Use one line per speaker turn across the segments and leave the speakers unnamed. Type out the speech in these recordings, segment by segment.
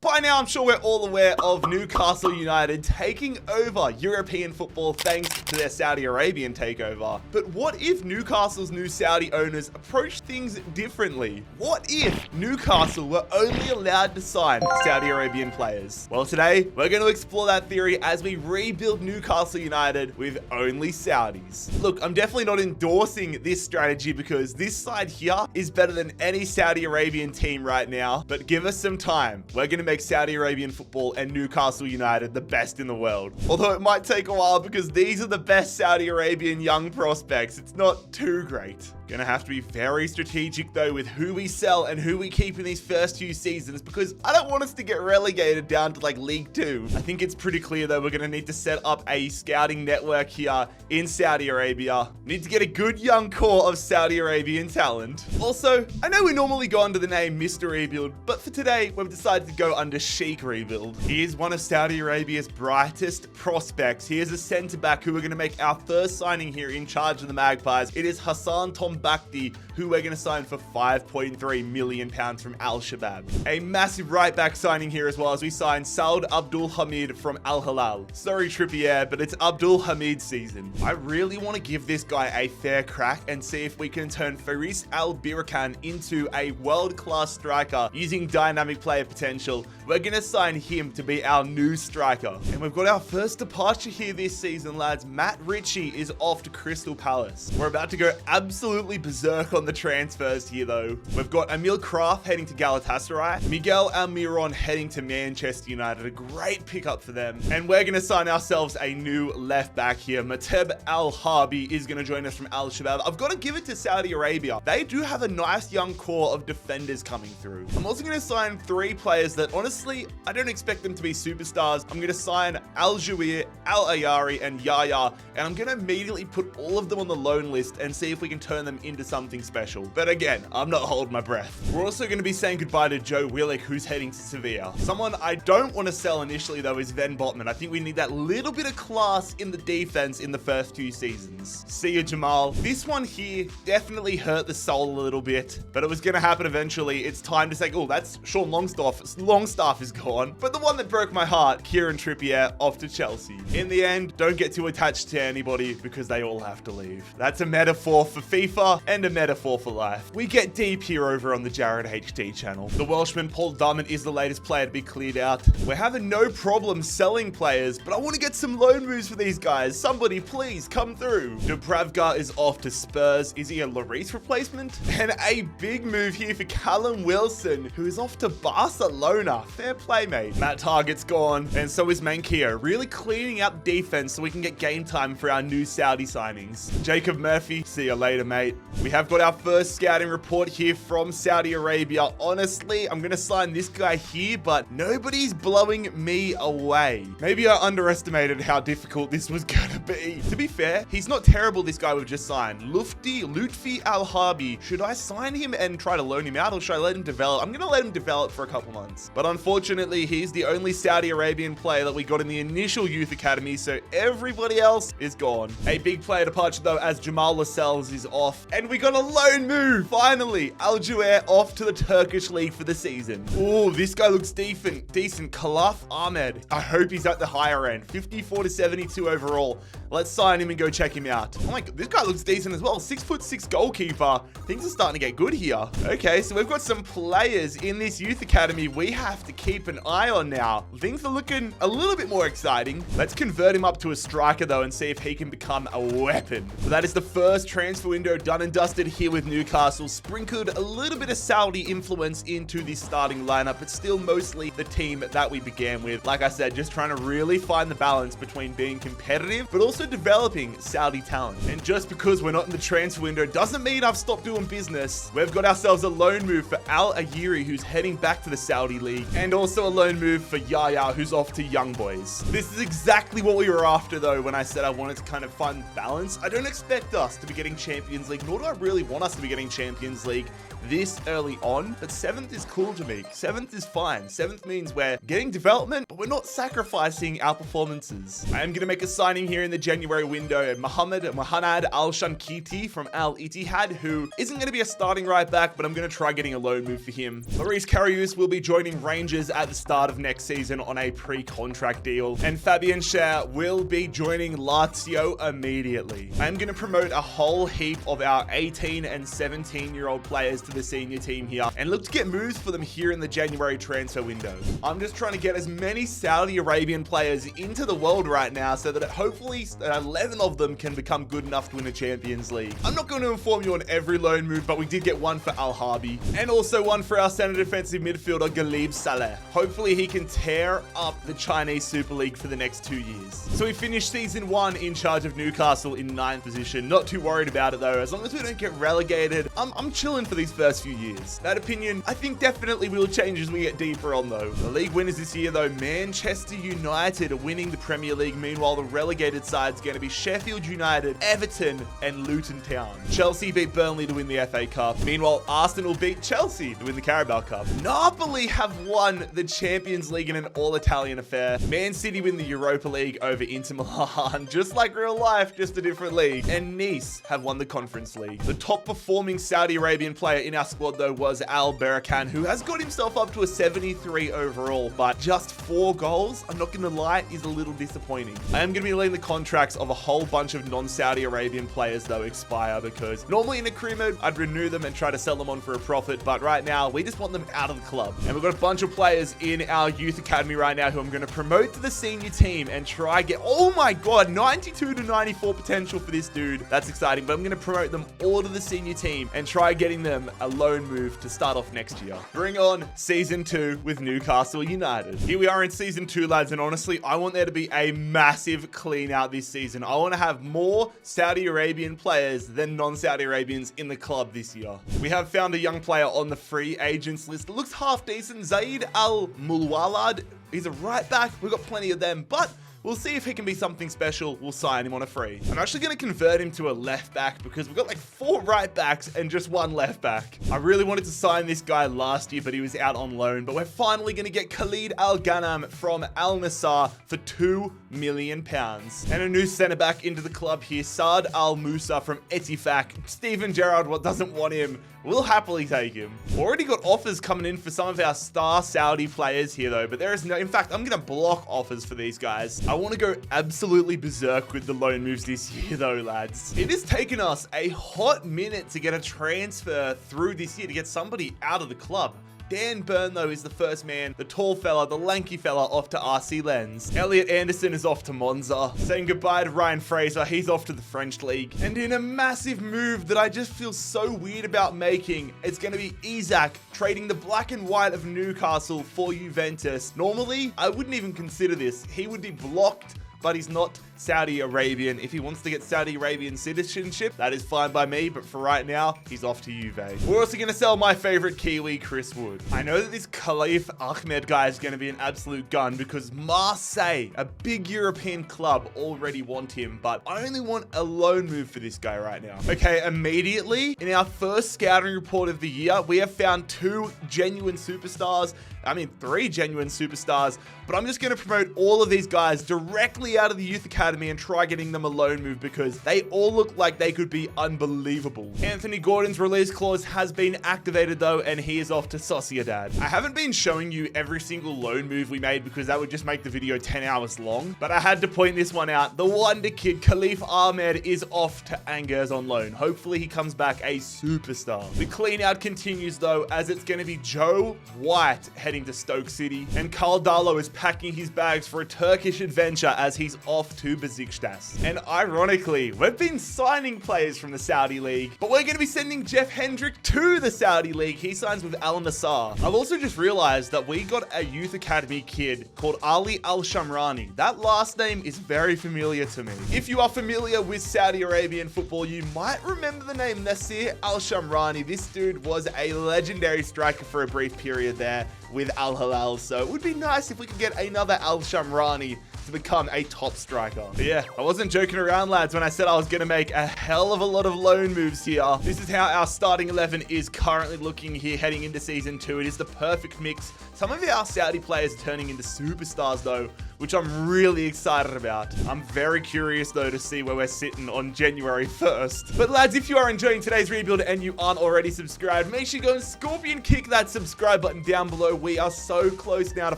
By now, I'm sure we're all aware of Newcastle United taking over European football thanks to their Saudi Arabian takeover. But what if Newcastle's new Saudi owners approached things differently? What if Newcastle were only allowed to sign Saudi Arabian players? Well, today, we're going to explore that theory as we rebuild Newcastle United with only Saudis. Look, I'm definitely not endorsing this strategy because this side here is better than any Saudi Arabian team right now, but give us some time. We're going to make Saudi Arabian football and Newcastle United the best in the world. Although it might take a while because these are the best Saudi Arabian young prospects. It's not too great. Gonna have to be very strategic though with who we sell and who we keep in these first few seasons because I don't want us to get relegated down to like League 2. I think it's pretty clear though we're gonna need to set up a scouting network here in Saudi Arabia. Need to get a good young core of Saudi Arabian talent. Also, I know we normally go under the name Mr. Rebuild, but for today we've decided to go under Sheikh Rebuild. He is one of Saudi Arabia's brightest prospects. He is a centre back who we're gonna make our first signing here in charge of the Magpies. It is Hassan Tombakti, who we're going to sign for £5.3 million from Al Shabab. A massive right back signing here as well as we sign Saud Abdul Hamid from Al Hilal. Sorry Trippier, but it's Abdul Hamid season. I really want to give this guy a fair crack and see if we can turn Faris Al Birakan into a world-class striker using dynamic player potential. We're going to sign him to be our new striker. And we've got our first departure here this season, lads. Matt Ritchie is off to Crystal Palace. We're about to go absolutely berserk on the transfers here though. We've got Emil Kraft heading to Galatasaray, Miguel Almiron heading to Manchester United, a great pickup for them. And we're going to sign ourselves a new left back here. Mateb Al-Harbi is going to join us from Al Shabab. I've got to give it to Saudi Arabia. They do have a nice young core of defenders coming through. I'm also going to sign 3 players that honestly, I don't expect them to be superstars. I'm going to sign Al-Jouir, Al-Ayari, and Yaya, and I'm going to immediately put all of them on the loan list and see if we can turn them into something special. But again, I'm not holding my breath. We're also going to be saying goodbye to Joe Willock, who's heading to Sevilla. Someone I don't want to sell initially though is Van Botman. I think we need that little bit of class in the defense in the first 2 seasons. See you, Jamal. This one here definitely hurt the soul a little bit, but it was going to happen eventually. It's time to say, oh, that's Sean Longstaff. Longstaff is gone. But the one that broke my heart, Kieran Trippier, off to Chelsea. In the end, don't get too attached to anybody because they all have to leave. That's a metaphor for FIFA and a metaphor for life. We get deep here over on the JarradHD channel. The Welshman Paul Dummett is the latest player to be cleared out. We're having no problem selling players, but I want to get some loan moves for these guys. Somebody please come through. Dubravka is off to Spurs. Is he a Lloris replacement? And a big move here for Callum Wilson, who is off to Barcelona. Fair play, mate. Matt Target's gone, and so is Manquillo. Really cleaning up defense so we can get game time for our new Saudi signings. Jacob Murphy, see you later, mate. We have got our first scouting report here from Saudi Arabia. Honestly, I'm going to sign this guy here, but nobody's blowing me away. Maybe I underestimated how difficult this was going to be. To be fair, he's not terrible, this guy we've just signed. Lutfi Al-Harbi. Should I sign him and try to loan him out, or should I let him develop? I'm going to let him develop for a couple months. But unfortunately, he's the only Saudi Arabian player that we got in the initial youth academy, so everybody else is gone. A big player departure though, as Jamal Lascelles is off. And we got a loan move, finally. Al-Jouir off to the Turkish league for the season. Oh, this guy looks decent. Khalaf Ahmed. I hope he's at the higher end. 54 to 72 overall. Let's sign him and go check him out. Oh my God, this guy looks decent as well. 6'6" goalkeeper. Things are starting to get good here. Okay, so we've got some players in this youth academy we have to keep an eye on now. Things are looking a little bit more exciting. Let's convert him up to a striker though and see if he can become a weapon. So that is the first transfer window done and dusted here with Newcastle. Sprinkled a little bit of Saudi influence into the starting lineup, but still mostly the team that we began with. Like I said, just trying to really find the balance between being competitive, but also developing Saudi talent. And just because we're not in the transfer window doesn't mean I've stopped doing business. We've got ourselves a loan move for Al-Ayiri, who's heading back to the Saudi league, and also a loan move for Yaya, who's off to Young Boys. This is exactly what we were after though when I said I wanted to kind of find balance. I don't expect us to be getting Champions League, nor do I really want us to be getting Champions League. this early on, but 7th is cool to me. 7th is fine. 7th means we're getting development, but we're not sacrificing our performances. I am going to make a signing here in the January window. Mohamed Al-Shankiti from Al Ittihad, who isn't going to be a starting right back, but I'm going to try getting a loan move for him. Maurice Karius will be joining Rangers at the start of next season on a pre-contract deal, and Fabian Schär will be joining Lazio immediately. I'm going to promote a whole heap of our 18 and 17-year-old players to the senior team here and look to get moves for them here in the January transfer window. I'm just trying to get as many Saudi Arabian players into the world right now so that hopefully 11 of them can become good enough to win a Champions League. I'm not going to inform you on every loan move, but we did get one for Al-Harbi and also one for our center defensive midfielder Galib Saleh. Hopefully he can tear up the Chinese Super League for the next 2 years. So we finished season 1 in charge of Newcastle in 9th position. Not too worried about it though. As long as we don't get relegated, I'm chilling for these first few years. That opinion, I think definitely will change as we get deeper on though. The league winners this year though, Manchester United are winning the Premier League. Meanwhile, the relegated side's going to be Sheffield United, Everton, and Luton Town. Chelsea beat Burnley to win the FA Cup. Meanwhile, Arsenal beat Chelsea to win the Carabao Cup. Napoli have won the Champions League in an all-Italian affair. Man City win the Europa League over Inter Milan, just like real life, just a different league. And Nice have won the Conference League. The top performing Saudi Arabian player in our squad though was Al Barakan, who has got himself up to a 73 overall, but just 4 goals, I'm not going to lie, is a little disappointing. I am going to be letting the contracts of a whole bunch of non-Saudi Arabian players though expire, because normally in a career mode, I'd renew them and try to sell them on for a profit, but right now, we just want them out of the club. And we've got a bunch of players in our youth academy right now who I'm going to promote to the senior team and try get, oh my god, 92 to 94 potential for this dude. That's exciting, but I'm going to promote them all to the senior team and try getting them a loan move to start off next year. Bring on season 2 with Newcastle United. Here we are in season 2, lads, and honestly, I want there to be a massive clean out this season. I want to have more Saudi Arabian players than non-Saudi Arabians in the club this year. We have found a young player on the free agents list that looks half decent. Zaid Al-Mulwalad. He's a right back. We've got plenty of them, but we'll see if he can be something special. We'll sign him on a free. I'm actually going to convert him to a left back because we've got like 4 right backs and just 1 left back. I really wanted to sign this guy last year, but he was out on loan. But we're finally going to get Khalid Al-Ghanam from Al Nassr for £2 million. And a new centre back into the club here, Saad Al Musa from Etifak. Steven Gerrard doesn't want him. We'll happily take him. Already got offers coming in for some of our star Saudi players here though, but there is no, in fact, I'm going to block offers for these guys. I want to go absolutely berserk with the loan moves this year though, lads. It has taken us a hot minute to get a transfer through this year to get somebody out of the club. Dan Burn, though, is the first man, the tall fella, the lanky fella, off to RC Lens. Elliot Anderson is off to Monza. Saying goodbye to Ryan Fraser, he's off to the French League. And in a massive move that I just feel so weird about making, it's going to be Isak trading the black and white of Newcastle for Juventus. Normally, I wouldn't even consider this. He would be blocked, but he's not Saudi Arabian. If he wants to get Saudi Arabian citizenship, that is fine by me, but for right now, he's off to Juve. We're also going to sell my favorite Kiwi, Chris Wood. I know that this Khalif Ahmed guy is going to be an absolute gun because Marseille, a big European club, already want him, but I only want a loan move for this guy right now. Okay, immediately, in our first scouting report of the year, we have found 2 genuine superstars. I mean, 3 genuine superstars, but I'm just going to promote all of these guys directly out of the youth academy and try getting them a loan move because they all look like they could be unbelievable. Anthony Gordon's release clause has been activated though, and he is off to Sociedad. I haven't been showing you every single loan move we made because that would just make the video 10 hours long, but I had to point this one out. The wonder kid, Khalif Ahmed, is off to Angers on loan. Hopefully he comes back a superstar. The clean out continues though, as it's going to be Joe White heading to Stoke City, and Karl Darlow is packing his bags for a Turkish adventure as he's off to Besiktas. And ironically, we've been signing players from the Saudi League, but we're going to be sending Jeff Hendrick to the Saudi League. He signs with Al Nassr. I've also just realized that we got a youth academy kid called Ali Al-Shamrani. That last name is very familiar to me. If you are familiar with Saudi Arabian football, you might remember the name Nasir Al-Shamrani. This dude was a legendary striker for a brief period there. with Al Hilal. So it would be nice if we could get another Al Shamrani to become a top striker. But yeah, I wasn't joking around, lads, when I said I was going to make a hell of a lot of loan moves here. This is how our starting 11 is currently looking here heading into Season 2. It is the perfect mix. Some of our Saudi players are turning into superstars, though, which I'm really excited about. I'm very curious, though, to see where we're sitting on January 1st. But lads, if you are enjoying today's rebuild and you aren't already subscribed, make sure you go and scorpion kick that subscribe button down below. We are so close now to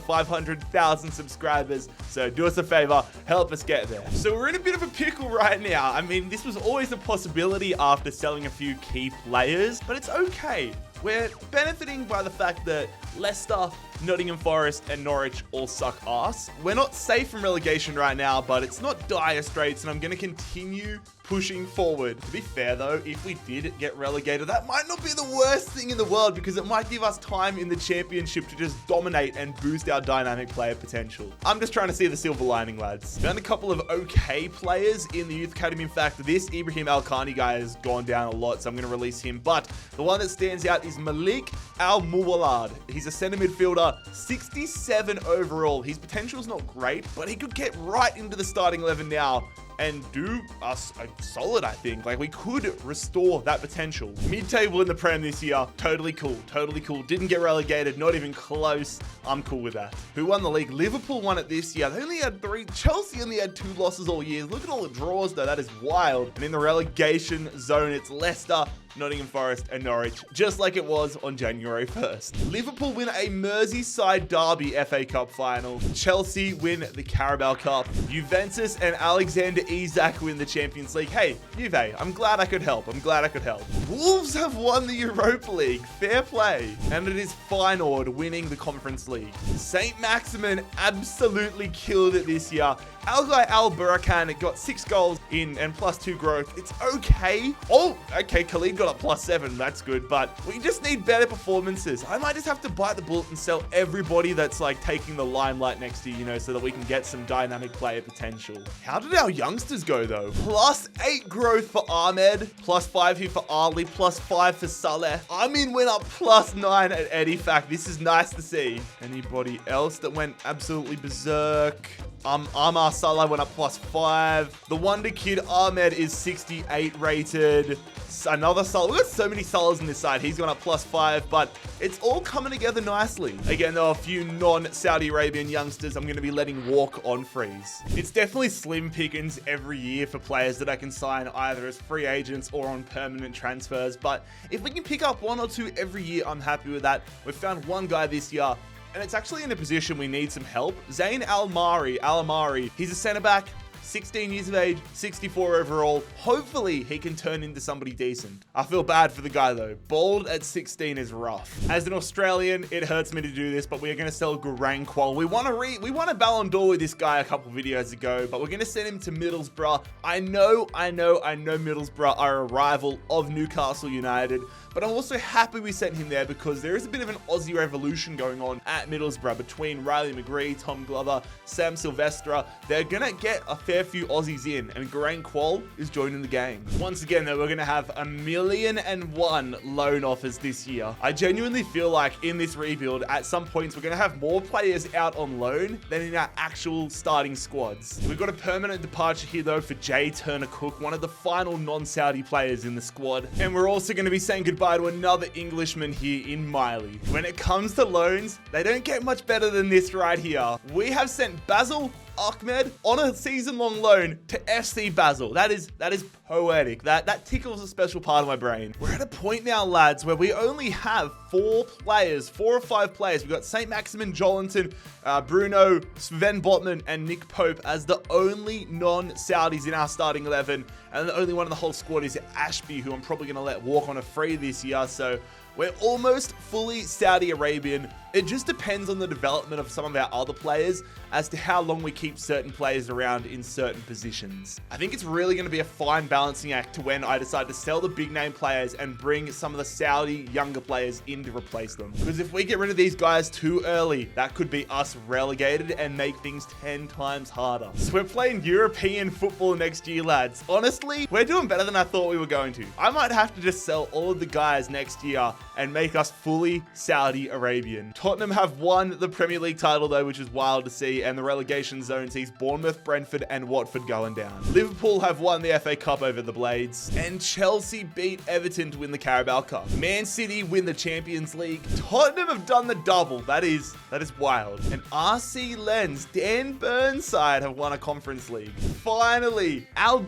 500,000 subscribers. So do us a favor, help us get there. So we're in a bit of a pickle right now. I mean, this was always a possibility after selling a few key players, but it's okay. We're benefiting by the fact that Leicester, Nottingham Forest, and Norwich all suck ass. We're not safe from relegation right now, but it's not dire straits, and I'm going to continue pushing forward. To be fair, though, if we did get relegated, that might not be the worst thing in the world, because it might give us time in the championship to just dominate and boost our dynamic player potential. I'm just trying to see the silver lining, lads. Found a couple of okay players in the youth academy. In fact, this Ibrahim Al-Khani guy has gone down a lot, so I'm going to release him. But the one that stands out is Malik Al-Muwallad. He's a center midfielder, 67 overall. His potential is not great, but he could get right into the starting 11 now and do us a solid, I think. Like, we could restore that potential. Mid-table in the Prem this year, totally cool, totally cool. Didn't get relegated, not even close. I'm cool with that. Who won the league? Liverpool won it this year. They only had 3. Chelsea only had 2 losses all year. Look at all the draws, though. That is wild. And in the relegation zone, it's Leicester, Nottingham Forest, and Norwich, just like it was on January 1st. Liverpool win a Merseyside derby FA Cup final. Chelsea win the Carabao Cup. Juventus and Alexander Isak win the Champions League. Hey, Juve, I'm glad I could help. Wolves have won the Europa League. Fair play. And it is Feyenoord winning the Conference League. St. Maximin absolutely killed it this year. Algai Al-Burakan got 6 goals in and +2 growth. It's okay. Oh, okay, Khalid got a +7. That's good, but we just need better performances. I might just have to bite the bullet and sell everybody that's like taking the limelight next to you know, so that we can get some dynamic player potential. How did our youngsters go, though? +8 growth for Ahmed, +5 here for Ali, +5 for Saleh. Amin went up +9 at Edifac. This is nice to see. Anybody else that went absolutely berserk? Amar Salah went up +5. The wonder kid Ahmed is 68 rated. Another Salah. We've got so many Salahs on this side. He's gone up +5, but it's all coming together nicely. Again, there are a few non-Saudi Arabian youngsters I'm going to be letting walk on freeze. It's definitely slim pickings every year for players that I can sign either as free agents or on permanent transfers, but if we can pick up 1 or 2 every year, I'm happy with that. We've found one guy this year, and it's actually in a position we need some help. Zayn Al-Amari. He's a centre back, 16 years of age, 64 overall. Hopefully he can turn into somebody decent. I feel bad for the guy though. Bald at 16 is rough. As an Australian, it hurts me to do this, but we're going to sell Garanqual. We won a Ballon d'Or with this guy a couple videos ago, but we're going to send him to Middlesbrough. I know Middlesbrough are a rival of Newcastle United, but I'm also happy we sent him there because there is a bit of an Aussie revolution going on at Middlesbrough between Riley McGree, Tom Glover, Sam Silvestre. They're going to get a fair few Aussies in, and Geraint Qual is joining the game. Once again, though, we're going to have 1,000,001 loan offers this year. I genuinely feel like in this rebuild, at some points, we're going to have more players out on loan than in our actual starting squads. We've got a permanent departure here, though, for Jay Turner-Cook, one of the final non-Saudi players in the squad. And we're also going to be saying goodbye to another Englishman here in Miley. When it comes to loans, they don't get much better than this right here. We have sent Basil Ahmed on a season-long loan to FC Basel. That is poetic. That tickles a special part of my brain. We're at a point now, lads, where we only have 4 or 5 players. We've got St. Maximin Jolinton, Bruno, Sven Botman, and Nick Pope as the only non-Saudis in our starting 11. And the only one in the whole squad is Ashby, who I'm probably going to let walk on a free this year. So we're almost fully Saudi Arabian. It just depends on the development of some of our other players as to how long we keep certain players around in certain positions. I think it's really going to be a fine balancing act to when I decide to sell the big name players and bring some of the Saudi younger players in to replace them. Because if we get rid of these guys too early, that could be us relegated and make things 10 times harder. So we're playing European football next year, lads. Honestly, we're doing better than I thought we were going to. I might have to just sell all of the guys next year and make us fully Saudi Arabian. Tottenham have won the Premier League title though, which is wild to see, and the relegation zone sees Bournemouth, Brentford, and Watford going down. Liverpool have won the FA Cup over the Blades, and Chelsea beat Everton to win the Carabao Cup. Man City win the Champions League. Tottenham have done the double. That is wild. And RC Lens, Dan Burnside have won a Conference League. Finally, our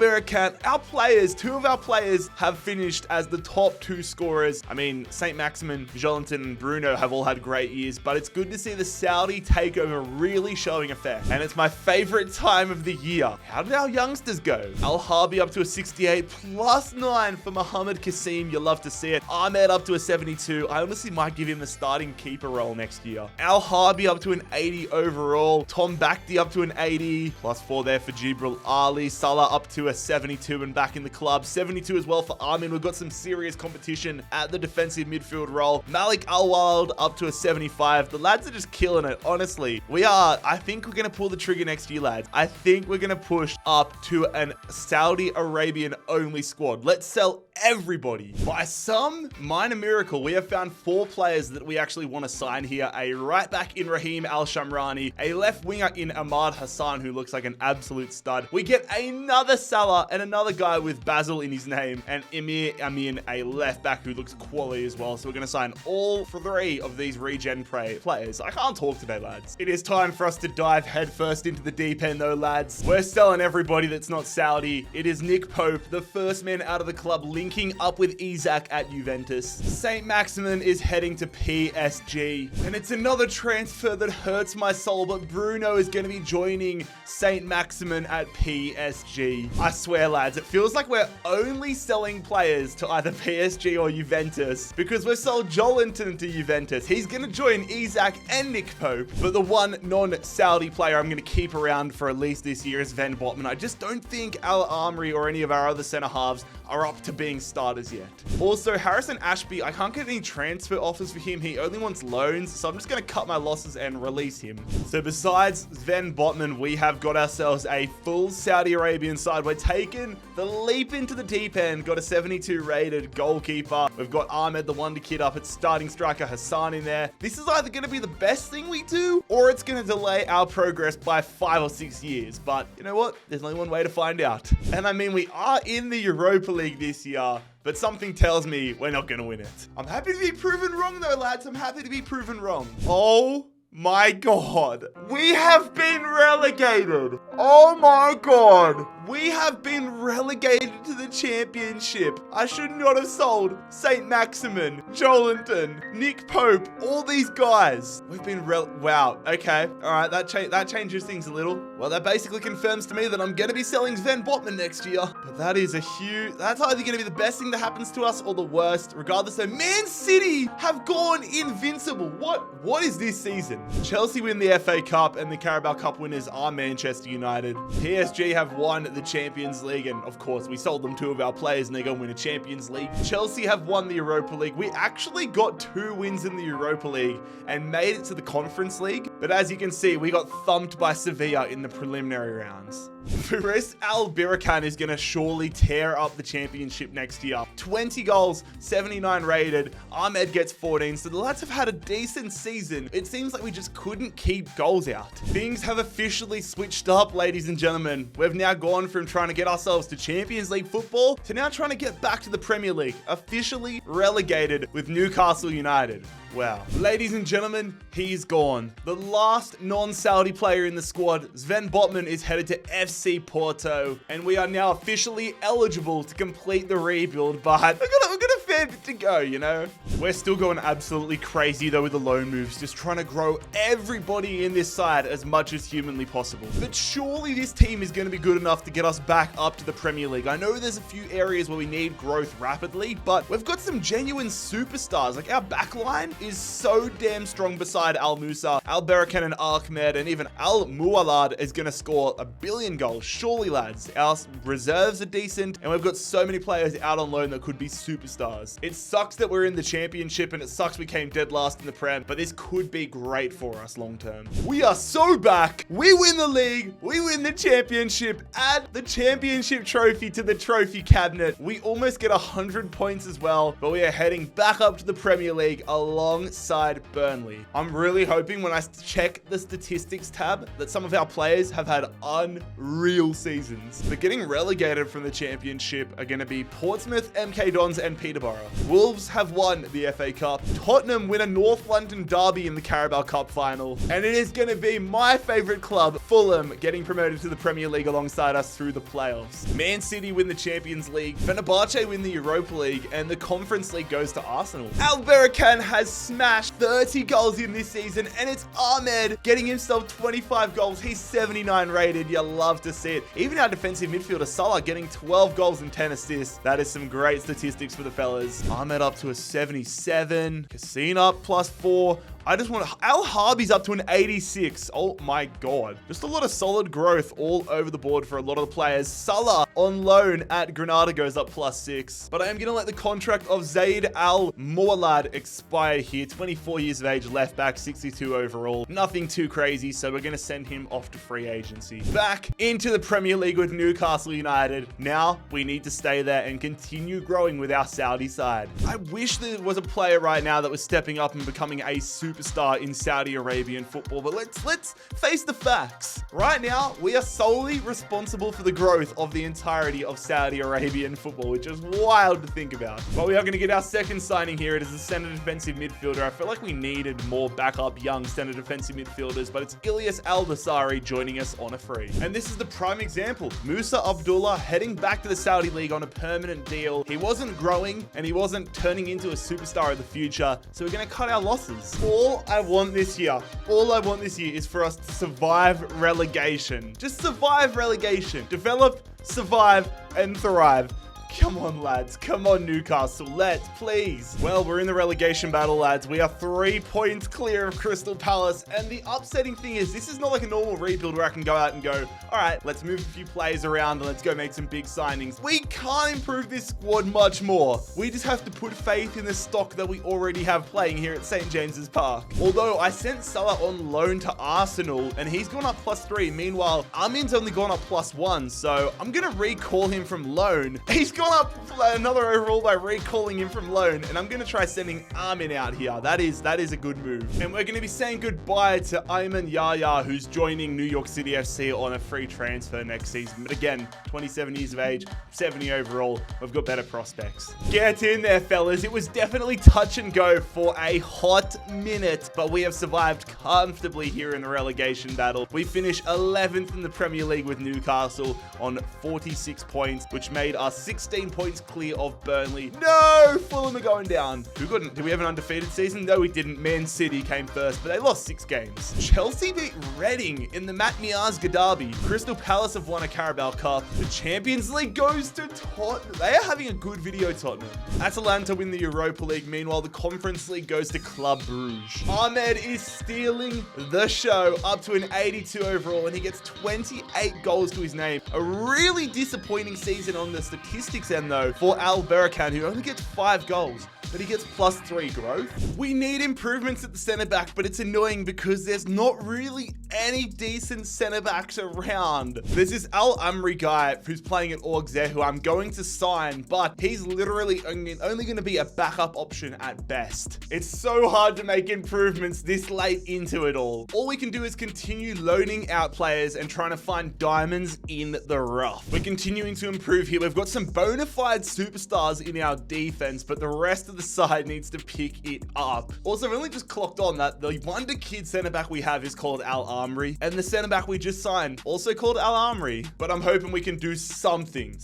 players, two of our players have finished as the top 2 scorers. I mean, St. Maximin, Jolinton, and Bruno have all had great years, but it's good to see the Saudi takeover really showing effect. And it's my favorite time of the year. How did our youngsters go? Al Harbi up to a 68 plus 9 for Mohamed Kasim. You'll love to see it. Ahmed up to a 72. I honestly might give him the starting keeper role next year. Al Harbi up to an 80 overall. Tom Bakhti up to an 80. Plus 4 there for Jibril Ali. Salah up to a 72 and back in the club. 72 as well for Armin. We've got some serious competition at the defensive midfield role. Malik Al-Wald up to a 75. The lads are just killing it, honestly. I think we're going to pull the trigger next year, lads. I think we're going to push up to an Saudi Arabian only squad. Let's sell everybody. By some minor miracle, we have found 4 players that we actually want to sign here. A right back in Raheem Al-Shamrani, a left winger in Ahmad Hassan, who looks like an absolute stud. We get another Salah and another guy with Basil in his name, and Emir Amin, a left back who looks quality as well. So we're going to sign all 3 of these regen players. I can't talk today, lads. It is time for us to dive headfirst into the deep end though, lads. We're selling everybody that's not Saudi. It is Nick Pope, the first man out of the club, linking up with Isak at Juventus. St. Maximin is heading to PSG, and it's another transfer that hurts my soul, but Bruno is going to be joining St. Maximin at PSG. I swear, lads, it feels like we're only selling players to either PSG or Juventus, because we've sold Jolinton to Juventus. He's going to join Isak and Nick Pope, but the one non-Saudi player I'm going to keep around for at least this year is Van Botman. I just don't think Al Amri or any of our other centre halves are up to being starters yet. Also, Harrison Ashby, I can't get any transfer offers for him. He only wants loans, so I'm just going to cut my losses and release him. So besides Van Botman, we have got ourselves a full Saudi Arabian side. We're taking the leap into the deep end. Got a 72 rated goalkeeper. We've got Ahmed, the wonder kid, up at starting striker Hassan in there. This is either going to be the best thing we do, or it's going to delay our progress by 5 or 6 years. But you know what? There's only one way to find out. And I mean, we are in the Europa League this year, but something tells me we're not going to win it. I'm happy to be proven wrong though, lads. I'm happy to be proven wrong. Oh my God. We have been relegated. Oh my God. We have been relegated to the championship. I should not have sold St. Maximin, Jolinton, Nick Pope, all these guys. We've been wow. Okay. All right. That changes things a little. Well, that basically confirms to me that I'm going to be selling Van Botman next year. But that is that's either going to be the best thing that happens to us or the worst. Regardless, though, Man City have gone invincible. What is this season? Chelsea win the FA Cup, and the Carabao Cup winners are Manchester United. PSG have won the Champions League, and of course we sold them 2 of our players and they're gonna win a Champions League. Chelsea have won the Europa League. We actually got 2 wins in the Europa League and made it to the Conference League, but as you can see, we got thumped by Sevilla in the preliminary rounds. Faris Al-Birakan is gonna surely tear up the championship next year. 20 goals, 79 rated. Ahmed gets 14, so the lads have had a decent season. It seems like we just couldn't keep goals out. Things have officially switched up, ladies and gentlemen. We've now gone from trying to get ourselves to Champions League football to now trying to get back to the Premier League, officially relegated with Newcastle United. Wow. Ladies and gentlemen, he's gone. The last non-Saudi player in the squad, Sven Botman, is headed to FC Porto, and we are now officially eligible to complete the rebuild, but we've got a fair bit to go, you know? We're still going absolutely crazy though with the loan moves, just trying to grow everybody in this side as much as humanly possible. But surely this team is going to be good enough to get us back up to the Premier League. I know there's a few areas where we need growth rapidly, but we've got some genuine superstars. Like our backline is so damn strong beside Al Musa, Al Barakan and Ahmed, and even Al Mualad is going to score 1 billion goals. Surely, lads, our reserves are decent, and we've got so many players out on loan that could be superstars. us. It sucks that we're in the championship and it sucks we came dead last in the Prem, but this could be great for us long term. We are so back. We win the league. We win the championship. Add the championship trophy to the trophy cabinet. We almost get 100 points as well, but we are heading back up to the Premier League alongside Burnley. I'm really hoping when I check the statistics tab that some of our players have had unreal seasons. But getting relegated from the championship are going to be Portsmouth, MK Dons, and Peterborough. Wolves have won the FA Cup. Tottenham win a North London derby in the Carabao Cup final. And it is going to be my favorite club, Fulham, getting promoted to the Premier League alongside us through the playoffs. Man City win the Champions League. Fenerbahce win the Europa League. And the Conference League goes to Arsenal. Al Berkan has smashed 30 goals in this season. And it's Ahmed getting himself 25 goals. He's 79 rated. You love to see it. Even our defensive midfielder, Salah, getting 12 goals and 10 assists. That is some great statistics for the fellas. Ahmed up to a 77. Casino up +4. I just want to... Al Harbi's up to an 86. Oh my God. Just a lot of solid growth all over the board for a lot of the players. Salah on loan at Granada goes up +6. But I am going to let the contract of Zaid Al Mualad expire here. 24 years of age, left back, 62 overall. Nothing too crazy, so we're going to send him off to free agency. Back into the Premier League with Newcastle United. Now we need to stay there and continue growing with our Saudi side. I wish there was a player right now that was stepping up and becoming a superstar in Saudi Arabian football, but let's face the facts. Right now, we are solely responsible for the growth of the entirety of Saudi Arabian football, which is wild to think about. But we are going to get our second signing here. It is a center defensive midfielder. I feel like we needed more backup young center defensive midfielders, but it's Ilyas Al-Dasari joining us on a free. And this is the prime example. Musa Abdullah heading back to the Saudi League on a permanent deal. He wasn't growing and he wasn't turning into a superstar of the future, so we're going to cut our losses. All I want this year is for us to survive relegation. Just survive relegation. Develop, survive, and thrive. Come on, lads. Come on, Newcastle. Let's, please. Well, we're in the relegation battle, lads. We are 3 points clear of Crystal Palace. And the upsetting thing is, this is not like a normal rebuild where I can go out and go, all right, let's move a few players around and let's go make some big signings. We can't improve this squad much more. We just have to put faith in the stock that we already have playing here at St. James's Park. Although I sent Salah on loan to Arsenal and he's gone up +3. Meanwhile, Armin's only gone up +1. So I'm going to recall him from loan. He's gone up another overall by recalling him from loan, and I'm going to try sending Armin out here. That is a good move. And we're going to be saying goodbye to Ayman Yahya, who's joining New York City FC on a free transfer next season. But again, 27 years of age, 70 overall. We've got better prospects. Get in there, fellas. It was definitely touch and go for a hot minute, but we have survived comfortably here in the relegation battle. We finished 11th in the Premier League with Newcastle on 46 points, which made us 16 points clear of Burnley. No, Fulham are going down. Did we have an undefeated season? No, we didn't. Man City came first, but they lost 6 games. Chelsea beat Reading in the Matt Miazga derby. Crystal Palace have won a Carabao Cup. The Champions League goes to Tottenham. They are having a good video, Tottenham. Atalanta win the Europa League. Meanwhile, the Conference League goes to Club Brugge. Ahmed is stealing the show up to an 82 overall, and he gets 28 goals to his name. A really disappointing season on the statistics end, though, for Al Berkan, who only gets 5 goals, but he gets +3 growth. We need improvements at the centre back, but it's annoying because there's not really any decent centre backs around. There's this Al Amri guy who's playing at Auxerre who I'm going to sign, but he's literally only going to be a backup option at best. It's so hard to make improvements this late into it all. All we can do is continue loaning out players and trying to find diamonds in the rough. We're continuing to improve here. We've got some bona fide superstars in our defense, but the rest of the side needs to pick it up. Also, I've only just clocked on that the wonder kid centre back we have is called Al Amri, and the centre back we just signed also called Al Amri. But I'm hoping we can do something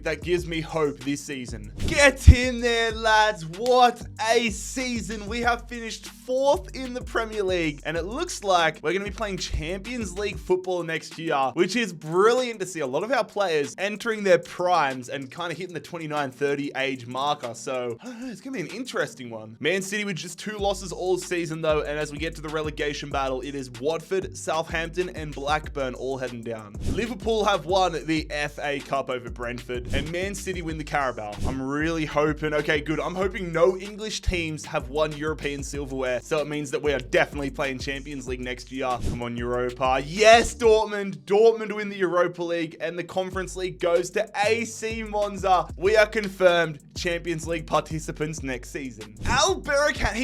that gives me hope this season. Get in there, lads. What a season. We have finished 4th in the Premier League, and it looks like we're going to be playing Champions League football next year, which is brilliant to see. A lot of our players entering their primes and kind of hitting the 29-30 age marker. So, I don't know, it's going to be an interesting one. Man City with just 2 losses all season, though. And as we get to the relegation battle, it is Watford, Southampton, and Blackburn all heading down. Liverpool have won the FA Cup over Brentford, and Man City win the Carabao. I'm really hoping, okay, good. I'm hoping no English teams have won European silverware, so it means that we are definitely playing Champions League next year. Come on, Europa. Yes, Dortmund. Dortmund win the Europa League, and the Conference League goes to AC Monza. We are confirmed Champions League participants next season. Al Barakan,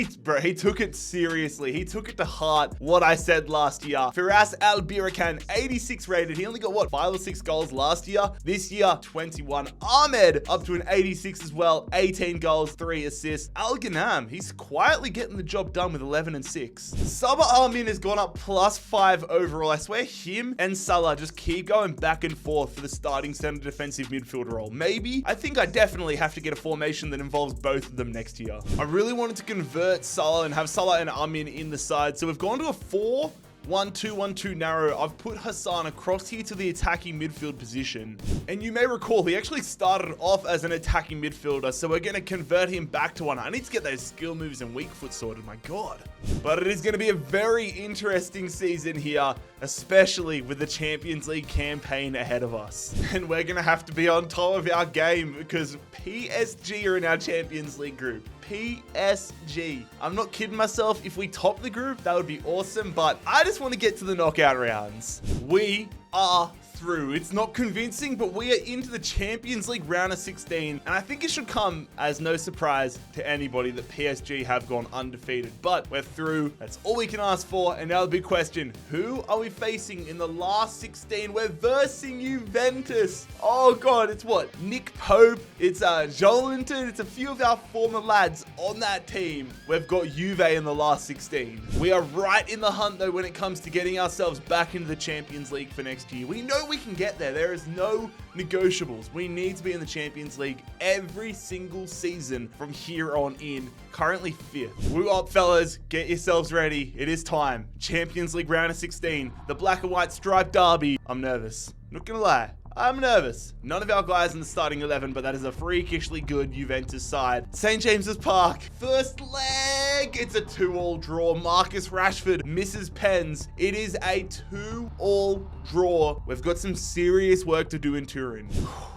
he took it seriously. He took it to heart, what I said last year. Firas Al Barakan, 86 rated. He only got, what, 5 or 6 goals last year? This year, 21. Ahmed, up to an 86 as well. 18 goals, 3 assists. Al Ghanam, he's quietly getting the job done with 11 and 6. Sabah Armin has gone up +5 overall. I swear him and Salah just keep going back and forth for the starting center defensive midfielder role. Maybe, I think I definitely have to get a formation that involves both of them next year. I really wanted to convert Salah and have Salah and Armin in the side. So we've gone to a 4-1-2-1-2 narrow. I've put Hassan across here to the attacking midfield position. And you may recall, he actually started off as an attacking midfielder, so we're going to convert him back to one. I need to get those skill moves and weak foot sorted, my God. But it is going to be a very interesting season here, especially with the Champions League campaign ahead of us. And we're going to have to be on top of our game because PSG are in our Champions League group. PSG. I'm not kidding myself. If we top the group, that would be awesome, but I just want to get to the knockout rounds. We are through. It's not convincing, but we are into the Champions League round of 16, and I think it should come as no surprise to anybody that PSG have gone undefeated, but we're through. That's all we can ask for. And now the big question, who are we facing in the last 16? We're versing Juventus. Oh God, it's what? Nick Pope, it's Joelinton, it's a few of our former lads on that team. We've got Juve in the last 16. We are right in the hunt though when it comes to getting ourselves back into the Champions League for next year. We know we can get there. There is no negotiables. We need to be in the Champions League every single season from here on in. Currently 5th. Woo up, fellas. Get yourselves ready. It is time. Champions League round of 16. The black and white striped derby. I'm nervous. Not gonna lie. I'm nervous. None of our guys in the starting 11, but that is a freakishly good Juventus side. St. James's Park. First leg. It's a 2-2 draw. Marcus Rashford misses pens. It is a 2-2 draw. We've got some serious work to do in Turin.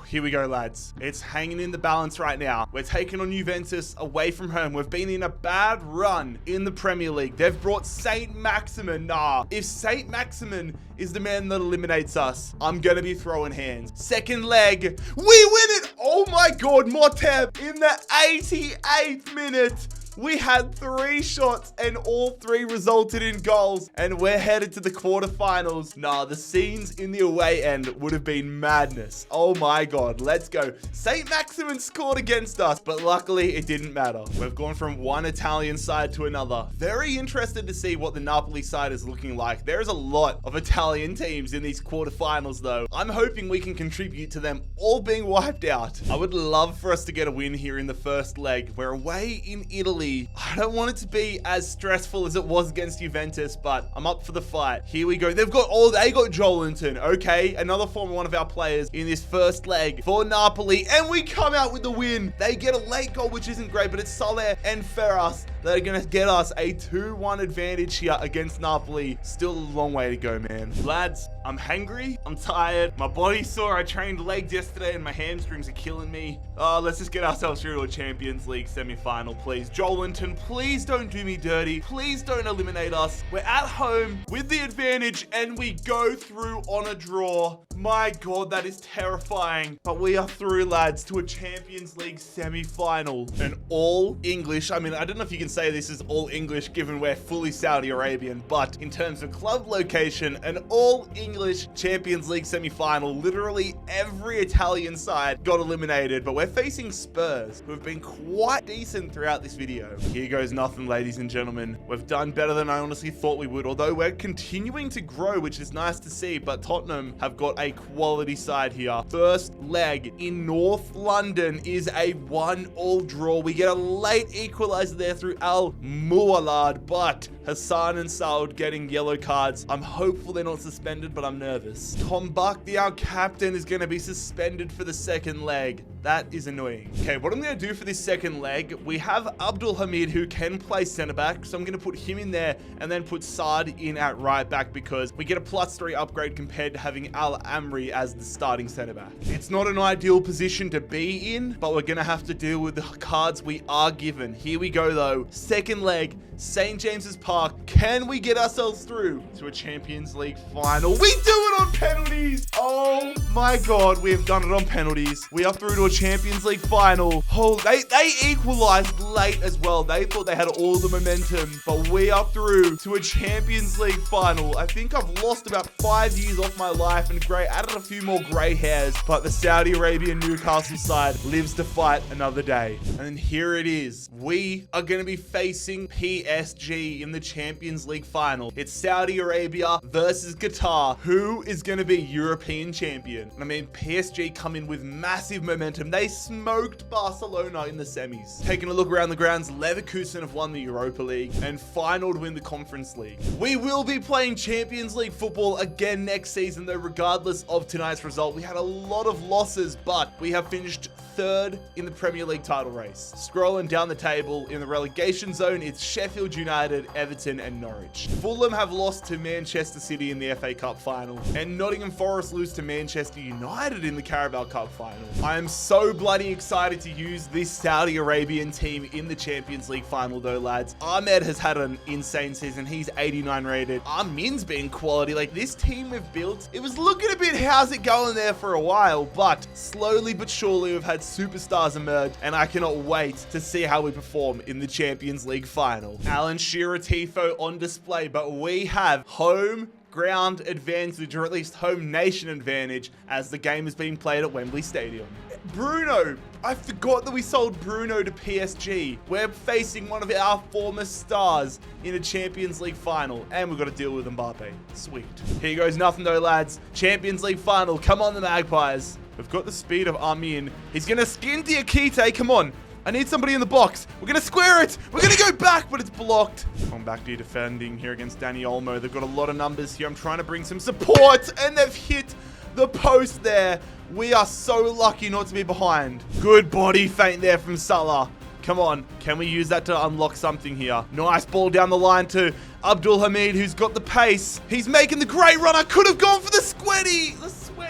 Here we go, lads. It's hanging in the balance right now. We're taking on Juventus away from home. We've been in a bad run in the Premier League. They've brought Saint Maximin. Nah, if Saint Maximin is the man that eliminates us, I'm gonna be throwing hands. Second leg, we win it. Oh my God, Motep in the 88th minute. We had 3 shots and all 3 resulted in goals, and we're headed to the quarterfinals. Nah, the scenes in the away end would have been madness. Oh my God, let's go. St. Maximin scored against us, but luckily it didn't matter. We've gone from one Italian side to another. Very interested to see what the Napoli side is looking like. There's a lot of Italian teams in these quarterfinals though. I'm hoping we can contribute to them all being wiped out. I would love for us to get a win here in the first leg. We're away in Italy. I don't want it to be as stressful as it was against Juventus, but I'm up for the fight. Here we go. They got Joelinton. Okay, another former one of our players in this first leg for Napoli, and we come out with the win. They get a late goal, which isn't great, but it's Saleh and Ferras that are going to get us a 2-1 advantage here against Napoli. Still a long way to go, man. Lads, I'm hungry. I'm tired. My body's sore. I trained legs yesterday and my hamstrings are killing me. Let's just get ourselves through to a Champions League semi-final, please. Joelinton, please don't do me dirty. Please don't eliminate us. We're at home with the advantage and we go through on a draw. My God, that is terrifying. But we are through, lads, to a Champions League semi-final. An all English, I mean, I don't know if you can say this is all English given we're fully Saudi Arabian, but in terms of club location, an all English Champions League semi-final. Literally every Italian side got eliminated, but we're facing Spurs, who have been quite decent throughout this video. Here goes nothing, ladies and gentlemen. We've done better than I honestly thought we would, although we're continuing to grow, which is nice to see, but Tottenham have got a quality side here. First leg in North London is a 1-1 draw. We get a late equalizer there through Al Mualad, but Hassan and Saud getting yellow cards. I'm hopeful they're not suspended, but I'm nervous. Tom Buckney, our captain, is going to be suspended for the second leg. That is annoying. Okay, what I'm going to do for this second leg, we have Abdul Hamid who can play center back, so I'm going to put him in there and then put Saad in at right back because we get a +3 upgrade compared to having Al Amri as the starting center back. It's not an ideal position to be in, but we're going to have to deal with the cards we are given. Here we go though. Second leg, St. James's Park. Can we get ourselves through to a Champions League final? We do it on penalties. Oh my God, we have done it on penalties. We are through to a Champions League final. Oh, they equalized late as well. They thought they had all the momentum, but we are through to a Champions League final. I think I've lost about 5 years off my life and added a few more gray hairs, but the Saudi Arabian Newcastle side lives to fight another day. And here it is. We are going to be facing PSG in the Champions League final. It's Saudi Arabia versus Qatar. Who is going to be European champion? And I mean, PSG come in with massive momentum. They smoked Barcelona in the semis. Taking a look around the grounds, Leverkusen have won the Europa League and final to win the Conference League. We will be playing Champions League football again next season, though regardless of tonight's result, we had a lot of losses, but we have finished third in the Premier League title race. Scrolling down the table in the relegation zone, it's Sheffield United, Everton, and Norwich. Fulham have lost to Manchester City in the FA Cup final, and Nottingham Forest lose to Manchester United in the Carabao Cup final. I am so bloody excited to use this Saudi Arabian team in the Champions League final though, lads. Ahmed has had an insane season. He's 89 rated. Armin's been quality. Like, this team we've built, it was looking a bit how's it going there for a while, but slowly but surely we've had superstars emerge, and I cannot wait to see how we perform in the Champions League final. Alan Shearer tifo on display, but we have home ground advantage, or at least home nation advantage, as the game is being played at Wembley Stadium. Bruno, I forgot that we sold Bruno to PSG. We're facing one of our former stars in a Champions League final, and we've got to deal with Mbappe. Sweet. Here goes nothing though, lads. Champions League final. Come on, the Magpies. We've got the speed of Armin. He's going to skin Diakite. Come on. I need somebody in the box. We're going to square it. We're going to go back, but it's blocked. I'm back to defending here against Danny Olmo. They've got a lot of numbers here. I'm trying to bring some support, and they've hit the post there. We are so lucky not to be behind. Good body feint there from Salah. Come on. Can we use that to unlock something here? Nice ball down the line to Abdul Hamid, who's got the pace. He's making the great run. I could have gone for the sweaty.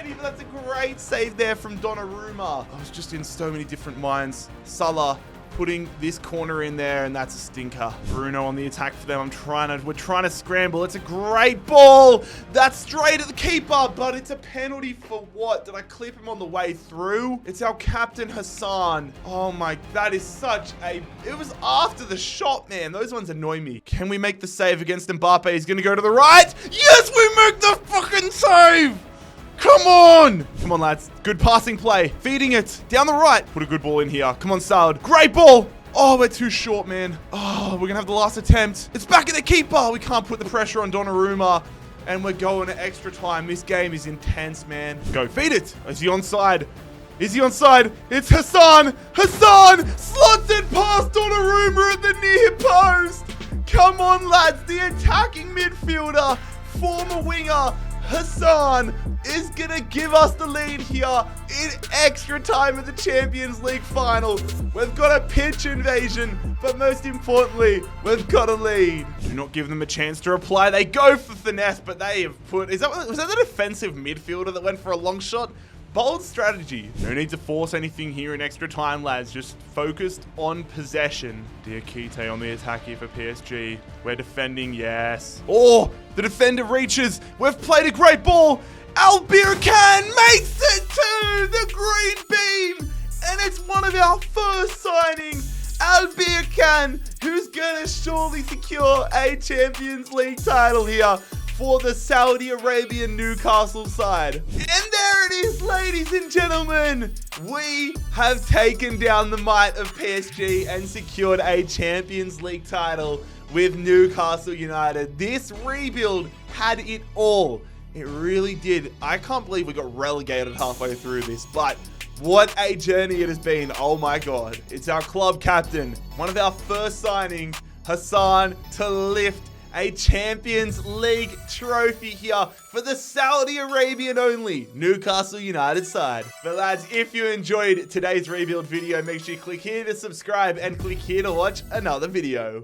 But that's a great save there from Donnarumma. I was just in so many different minds. Salah putting this corner in there, and that's a stinker. Bruno on the attack for them. We're trying to scramble. It's a great ball. That's straight at the keeper, but it's a penalty for what? Did I clip him on the way through? It's our captain, Hassan. Oh my, that is such a... It was after the shot, man. Those ones annoy me. Can we make the save against Mbappe? He's going to go to the right. Yes, we make the fucking save. Come on! Come on, lads. Good passing play. Feeding it. Down the right. Put a good ball in here. Come on, Saud. Great ball. Oh, we're too short, man. Oh, we're going to have the last attempt. It's back at the keeper. We can't put the pressure on Donnarumma. And we're going to extra time. This game is intense, man. Go. Feed it. Is he onside? Is he onside? It's Hassan. Hassan slots it past Donnarumma at the near post. Come on, lads. The attacking midfielder, former winger, Hassan is going to give us the lead here in extra time at the Champions League final. We've got a pitch invasion, but most importantly, we've got a lead. Do not give them a chance to reply. They go for finesse, but they have put... Was that the defensive midfielder that went for a long shot? Bold strategy. No need to force anything here in extra time, lads. Just focused on possession. Diakite on the attack here for PSG. We're defending, yes. Oh, the defender reaches. We've played a great ball. Albirkan makes it to the green beam. And it's one of our first signings. Albirkan, who's going to surely secure a Champions League title here for the Saudi Arabian Newcastle side. And there it is, ladies and gentlemen. We have taken down the might of PSG and secured a Champions League title with Newcastle United. This rebuild had it all. It really did. I can't believe we got relegated halfway through this, but what a journey it has been. Oh my God. It's our club captain, one of our first signings, Hassan to lift a Champions League trophy here for the Saudi Arabian only Newcastle United side. But lads, if you enjoyed today's rebuild video, make sure you click here to subscribe and click here to watch another video.